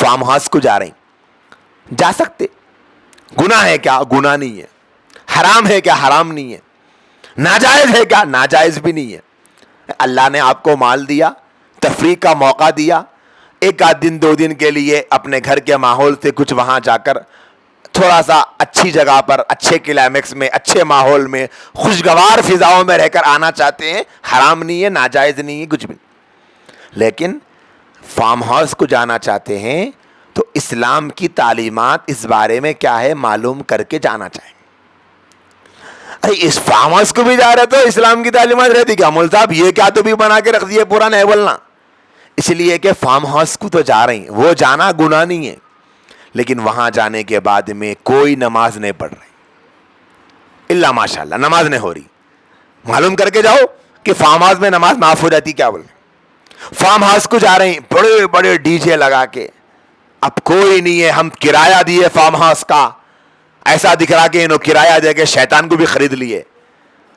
Farm house کو جا رہی, جا سکتے. گناہ ہے کیا؟ گناہ نہیں ہے. حرام ہے کیا؟ حرام نہیں ہے. ناجائز ہے کیا؟ ناجائز بھی نہیں ہے. اللہ نے آپ کو مال دیا, تفریح کا موقع دیا, ایک آدھ دن 2 دن کے لیے اپنے گھر کے ماحول سے کچھ وہاں جا کر تھوڑا سا اچھی جگہ پر, اچھے کلائمیکس میں, اچھے ماحول میں, خوشگوار فضاؤں میں رہ کر آنا چاہتے ہیں, حرام نہیں ہے, ناجائز نہیں ہے, کچھ بھی. لیکن فارم ہاؤس کو جانا چاہتے ہیں تو اسلام کی تعلیمات اس بارے میں کیا ہے معلوم کر کے جانا چاہیں. اس فارم ہاؤس کو بھی جا رہے تو اسلام کی تعلیمات رہتی کیا؟ مول صاحب یہ کیا تو بھی بنا کے رکھ دیے, پورا نہیں بولنا. اس لیے کہ فارم ہاؤس کو تو جا رہی ہیں, وہ جانا گناہ نہیں ہے, لیکن وہاں جانے کے بعد میں کوئی نماز نہیں پڑھ رہی, اللہ ماشاء اللہ نماز نہیں ہو رہی. معلوم کر کے جاؤ کہ فارم ہاؤس میں نماز معاف ہو جاتی. کیا بولے؟ فارم ہاؤس کو جا رہے ہیں بڑے بڑے ڈی جے لگا کے, اب کوئی نہیں ہے, ہم کرایہ دیے فارم ہاؤس کا, ایسا دکھ رہا کہ انہوں کرایہ دے کے شیطان کو بھی خرید لیے,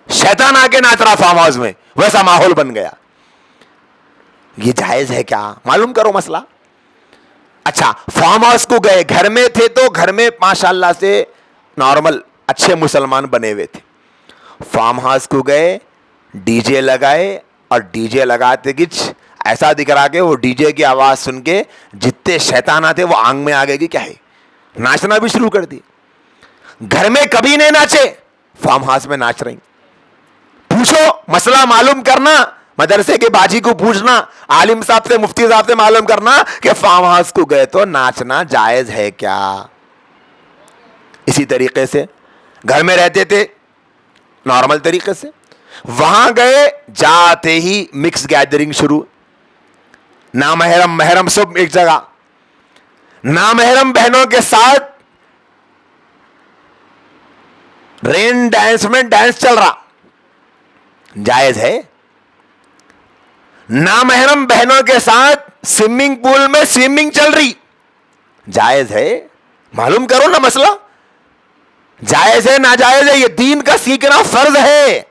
شیطان آ کے ناچ رہا فارم ہاؤس میں, ویسا ماحول بن گیا. یہ جائز ہے کیا؟ معلوم کرو مسئلہ. اچھا فارم ہاؤس کو گئے, گھر میں تھے تو گھر میں ماشاء اللہ سے نارمل اچھے مسلمان بنے ہوئے تھے. فارم ہاؤس کو گئے, ڈی جے لگائے, اور ڈی جے لگاتے کچھ ایسا دکھ رہا کہ وہ ڈی جے کی آواز سن کے جتنے شیطان آتے وہ آنگ میں آ گئے کہ کیا ہے, ناچنا بھی شروع کر دی. گھر میں کبھی نہیں ناچے, فارم ہاؤس میں ناچ رہی. پوچھو مسئلہ معلوم کرنا, مدرسے کے باجی کو پوچھنا, عالم صاحب سے, مفتی صاحب سے معلوم کرنا کہ فارم ہاؤس کو گئے تو ناچنا جائز ہے کیا. اسی طریقے سے گھر میں رہتے تھے نارمل طریقے سے, وہاں گئے, جاتے ہی مکس گیدرنگ شروع, نامحرم محرم سب ایک جگہ, نامحرم بہنوں کے ساتھ رین ڈانس میں ڈانس چل رہا, جائز ہے. نامحرم بہنوں کے ساتھ سوئمنگ پول میں سوئمنگ چل رہی, جائز ہے. معلوم کرو نا مسئلہ, جائز ہے ناجائز ہے, یہ دین کا سیکھنا فرض ہے.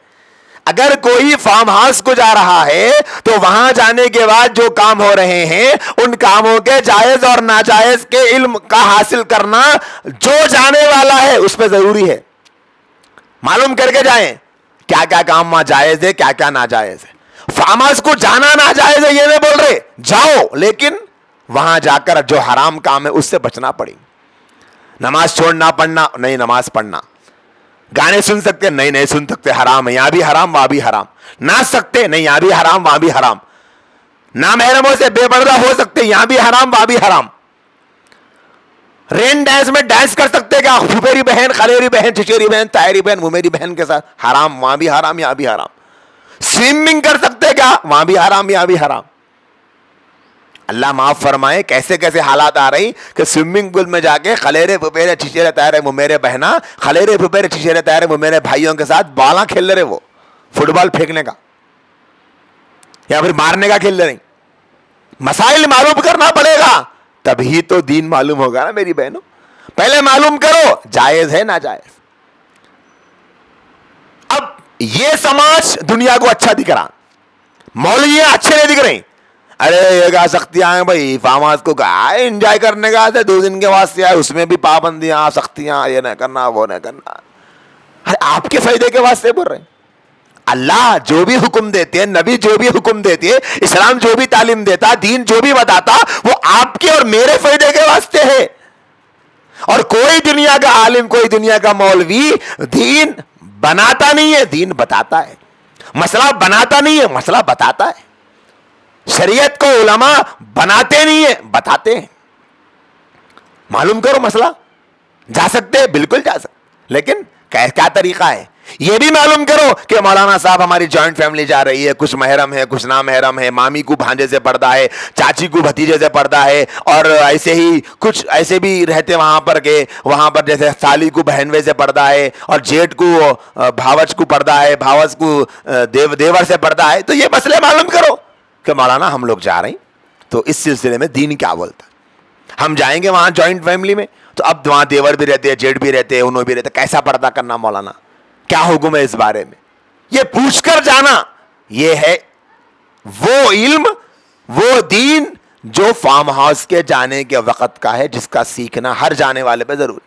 اگر کوئی فارم ہاؤس کو جا رہا ہے تو وہاں جانے کے بعد جو کام ہو رہے ہیں ان کاموں کے جائز اور ناجائز کے علم کا حاصل کرنا جو جانے والا ہے اس پہ ضروری ہے. معلوم کر کے جائیں کیا کیا کام وہاں جائز ہے, کیا کیا ناجائز ہے. فارم ہاؤس کو جانا ناجائز ہے یہ نہیں بول رہے, جاؤ, لیکن وہاں جا کر جو حرام کام ہے اس سے بچنا پڑے. نماز چھوڑنا پڑھنا نہیں, نماز پڑھنا. گانے سن سکتے نہیں, نہیں سن سکتے, حرام ہے, یہاں بھی حرام وہاں بھی حرام. ناچ سکتے نہیں, یہاں بھی حرام وہاں بھی حرام. نامحرموں سے بے پردہ ہو سکتے, یہاں بھی حرام وہاں بھی حرام. رین ڈانس میں ڈانس کر سکتے کیا؟ پھوپھیری بہن, خلیری بہن, چچیری بہن, تائری بہن, ممیری بہن کے ساتھ, حرام, وہاں بھی حرام یہاں بھی حرام. سوئمنگ کر سکتے کیا؟ وہاں بھی حرام یہاں بھی حرام. اللہ معاف فرمائے کیسے کیسے حالات آ رہی کہ سوئمنگ پول میں جا کے خلیرے پھپھیرے چچیرے تائرے ممیرے بہنا, خلیرے پھپھیرے چچیرے تائرے ممیرے بھائیوں کے ساتھ بالاں کھیل رہے, وہ فٹ بال پھینکنے کا یا پھر مارنے کا کھیل رہے. مسائل معلوم کرنا پڑے گا, تبھی تو دین معلوم ہوگا نا میری بہنوں. پہلے معلوم کرو جائز ہے ناجائز. اب یہ سماج دنیا کو اچھا دکھ رہا, مولویاں اچھے نہیں دکھ رہے. ارے یہ کیا سختیاں ہیں بھائی, فارم ہاؤس کو گیا انجوائے کرنے کا, 2 دن کے واسطے آئے, اس میں بھی پابندیاں سختیاں, یہ نہ کرنا وہ نہ کرنا. ارے آپ کے فائدے کے واسطے بول رہے ہیں. اللہ جو بھی حکم دیتے ہیں, نبی جو بھی حکم دیتے ہیں, اسلام جو بھی تعلیم دیتا, دین جو بھی بتاتا, وہ آپ کے اور میرے فائدے کے واسطے ہے. اور کوئی دنیا کا عالم, کوئی دنیا کا مولوی دین بناتا نہیں ہے, دین بتاتا ہے. مسئلہ بناتا نہیں ہے, مسئلہ بتاتا ہے. شریعت کو علماء بناتے نہیں ہیں, بتاتے ہیں. معلوم کرو مسئلہ. جا سکتے بالکل جا سکتے, لیکن کیا طریقہ ہے یہ بھی معلوم کرو کہ مولانا صاحب ہماری جوائنٹ فیملی جا رہی ہے, کچھ محرم ہے کچھ نامحرم ہے, مامی کو بھانجے سے پردہ ہے, چاچی کو بھتیجے سے پردہ ہے, اور ایسے ہی کچھ ایسے بھی رہتے وہاں پر کہ وہاں پر جیسے سالی کو بہنوے سے پردہ ہے, اور جیٹ کو بھاوچ کو پردہ ہے, بھاوچ کو دیور سے پردہ ہے. تو یہ مسئلے معلوم کرو کہ مولانا ہم لوگ جا رہے ہیں تو اس سلسلے میں دین کیا بولتا ہے. ہم جائیں گے وہاں جوائنٹ فیملی میں تو اب وہاں دیور بھی رہتے ہیں, جیٹ بھی رہتے ہیں, انہوں بھی رہتے, کیسا پردہ کرنا مولانا, کیا حکم ہے اس بارے میں, یہ پوچھ کر جانا. یہ ہے وہ علم وہ دین جو فارم ہاؤس کے جانے کے وقت کا ہے، جس کا سیکھنا ہر جانے والے پہ ضرور.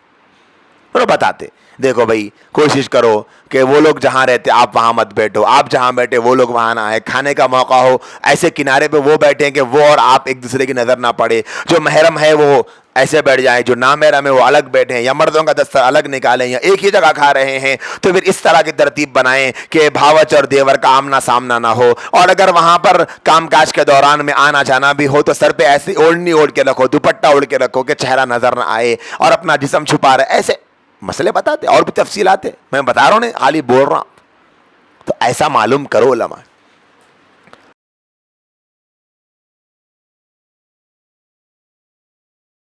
اور بتاتے دیکھو بھائی کوشش کرو کہ وہ لوگ جہاں رہتے آپ وہاں مت بیٹھو، آپ جہاں بیٹھے وہ لوگ وہاں نہ آئے، کھانے کا موقع ہو ایسے کنارے پہ وہ بیٹھیں کہ وہ اور آپ ایک دوسرے کی نظر نہ پڑے، جو محرم ہے وہ ایسے بیٹھ جائیں، جو نامحرم ہے وہ الگ بیٹھیں، یا مردوں کا دستر الگ نکالیں، یا ایک ہی جگہ کھا رہے ہیں تو پھر اس طرح کی ترتیب بنائیں کہ بھاوچ اور دیور کا آمنا سامنا نہ ہو. اور اگر وہاں پر کام کاج کے دوران میں آنا جانا بھی ہو تو سر پہ ایسی اوڑھنی اوڑھ کے رکھو، دوپٹہ اوڑھ کے رکھو کہ چہرہ نظر نہ آئے اور اپنا جسم چھپا رہے. ایسے مسئلے بتاتے اور بھی تفصیلات ہیں، میں بتا رہا ہوں خالی بول رہا ہوں. تو ایسا معلوم کرو علماء.